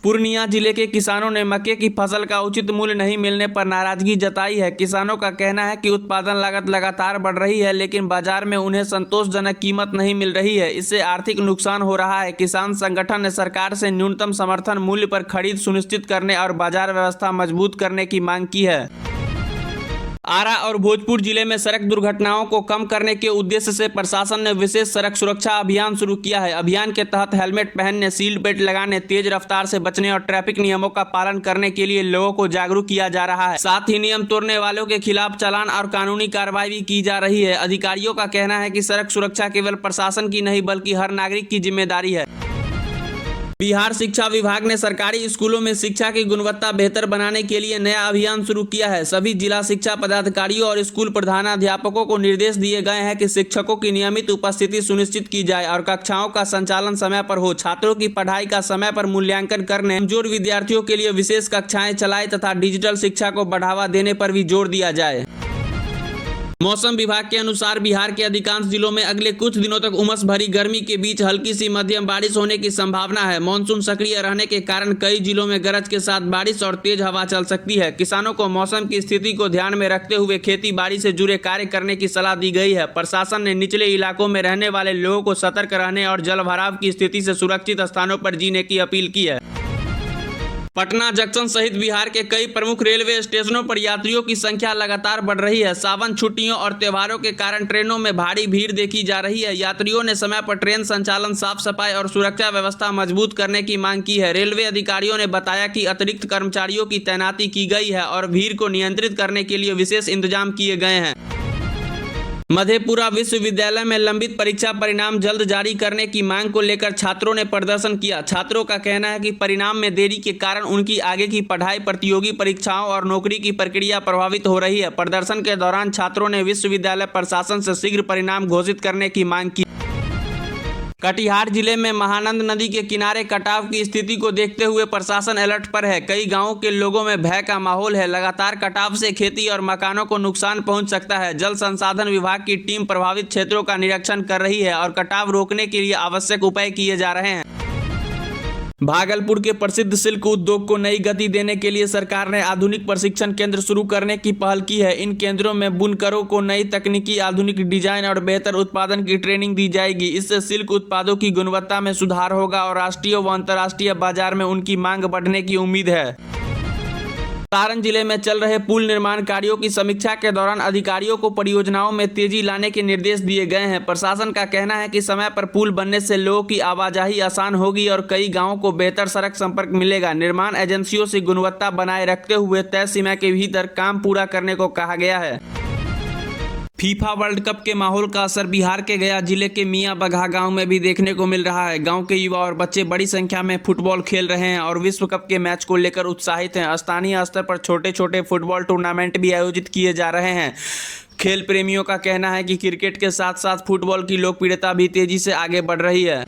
पूर्णिया जिले के किसानों ने मक्के की फसल का उचित मूल्य नहीं मिलने पर नाराजगी जताई है। किसानों का कहना है कि उत्पादन लागत लगातार बढ़ रही है, लेकिन बाजार में उन्हें संतोषजनक कीमत नहीं मिल रही है। इससे आर्थिक नुकसान हो रहा है। किसान संगठन ने सरकार से न्यूनतम समर्थन मूल्य पर खरीद सुनिश्चित करने और बाजार व्यवस्था मजबूत करने की मांग की है। आरा और भोजपुर जिले में सड़क दुर्घटनाओं को कम करने के उद्देश्य से प्रशासन ने विशेष सड़क सुरक्षा अभियान शुरू किया है। अभियान के तहत हेलमेट पहनने, सीट बेल्ट लगाने, तेज रफ्तार से बचने और ट्रैफिक नियमों का पालन करने के लिए लोगों को जागरूक किया जा रहा है। साथ ही नियम तोड़ने वालों के खिलाफ चालान और कानूनी कार्रवाई भी की जा रही है। अधिकारियों का कहना है कि सड़क सुरक्षा केवल प्रशासन की नहीं बल्कि हर नागरिक की जिम्मेदारी है। बिहार शिक्षा विभाग ने सरकारी स्कूलों में शिक्षा की गुणवत्ता बेहतर बनाने के लिए नया अभियान शुरू किया है। सभी जिला शिक्षा पदाधिकारियों और स्कूल प्रधानाध्यापकों को निर्देश दिए गए हैं कि शिक्षकों की नियमित उपस्थिति सुनिश्चित की जाए और कक्षाओं का संचालन समय पर हो। छात्रों की पढ़ाई का समय पर मूल्यांकन करने, कमजोर विद्यार्थियों के लिए विशेष कक्षाएं चलाएं तथा डिजिटल शिक्षा को बढ़ावा देने पर भी जोर दिया जाए। मौसम विभाग के अनुसार बिहार के अधिकांश जिलों में अगले कुछ दिनों तक उमस भरी गर्मी के बीच हल्की सी मध्यम बारिश होने की संभावना है। मानसून सक्रिय रहने के कारण कई जिलों में गरज के साथ बारिश और तेज हवा चल सकती है। किसानों को मौसम की स्थिति को ध्यान में रखते हुए खेती बाड़ी से जुड़े कार्य करने की सलाह दी गई है। प्रशासन ने निचले इलाकों में रहने वाले लोगों को सतर्क रहने और जलभराव की स्थिति से सुरक्षित स्थानों पर जीने की अपील की है। पटना जंक्शन सहित बिहार के कई प्रमुख रेलवे स्टेशनों पर यात्रियों की संख्या लगातार बढ़ रही है। सावन छुट्टियों और त्योहारों के कारण ट्रेनों में भारी भीड़ देखी जा रही है। यात्रियों ने समय पर ट्रेन संचालन, साफ सफाई और सुरक्षा व्यवस्था मजबूत करने की मांग की है। रेलवे अधिकारियों ने बताया कि अतिरिक्त कर्मचारियों की तैनाती की गई है और भीड़ को नियंत्रित करने के लिए विशेष इंतजाम किए गए हैं। मधेपुरा विश्वविद्यालय में लंबित परीक्षा परिणाम जल्द जारी करने की मांग को लेकर छात्रों ने प्रदर्शन किया। छात्रों का कहना है कि परिणाम में देरी के कारण उनकी आगे की पढ़ाई, प्रतियोगी परीक्षाओं और नौकरी की प्रक्रिया प्रभावित हो रही है। प्रदर्शन के दौरान छात्रों ने विश्वविद्यालय प्रशासन से शीघ्र परिणाम घोषित करने की मांग की। कटिहार जिले में महानंदा नदी के किनारे कटाव की स्थिति को देखते हुए प्रशासन अलर्ट पर है। कई गांवों के लोगों में भय का माहौल है। लगातार कटाव से खेती और मकानों को नुकसान पहुंच सकता है। जल संसाधन विभाग की टीम प्रभावित क्षेत्रों का निरीक्षण कर रही है और कटाव रोकने के लिए आवश्यक उपाय किए जा रहे हैं। भागलपुर के प्रसिद्ध सिल्क उद्योग को नई गति देने के लिए सरकार ने आधुनिक प्रशिक्षण केंद्र शुरू करने की पहल की है। इन केंद्रों में बुनकरों को नई तकनीकी, आधुनिक डिजाइन और बेहतर उत्पादन की ट्रेनिंग दी जाएगी। इससे सिल्क उत्पादों की गुणवत्ता में सुधार होगा और राष्ट्रीय व अंतर्राष्ट्रीय बाजार में उनकी मांग बढ़ने की उम्मीद है। सारण जिले में चल रहे पुल निर्माण कार्यों की समीक्षा के दौरान अधिकारियों को परियोजनाओं में तेजी लाने के निर्देश दिए गए हैं। प्रशासन का कहना है कि समय पर पुल बनने से लोगों की आवाजाही आसान होगी और कई गांवों को बेहतर सड़क संपर्क मिलेगा। निर्माण एजेंसियों से गुणवत्ता बनाए रखते हुए तय समय के भीतर काम पूरा करने को कहा गया है। फीफा वर्ल्ड कप के माहौल का असर बिहार के गया जिले के मियां बगहा गांव में भी देखने को मिल रहा है। गांव के युवा और बच्चे बड़ी संख्या में फुटबॉल खेल रहे हैं और विश्व कप के मैच को लेकर उत्साहित हैं। स्थानीय स्तर पर छोटे छोटे फुटबॉल टूर्नामेंट भी आयोजित किए जा रहे हैं। खेल प्रेमियों का कहना है कि क्रिकेट के साथ साथ फुटबॉल की लोकप्रियता भी तेजी से आगे बढ़ रही है।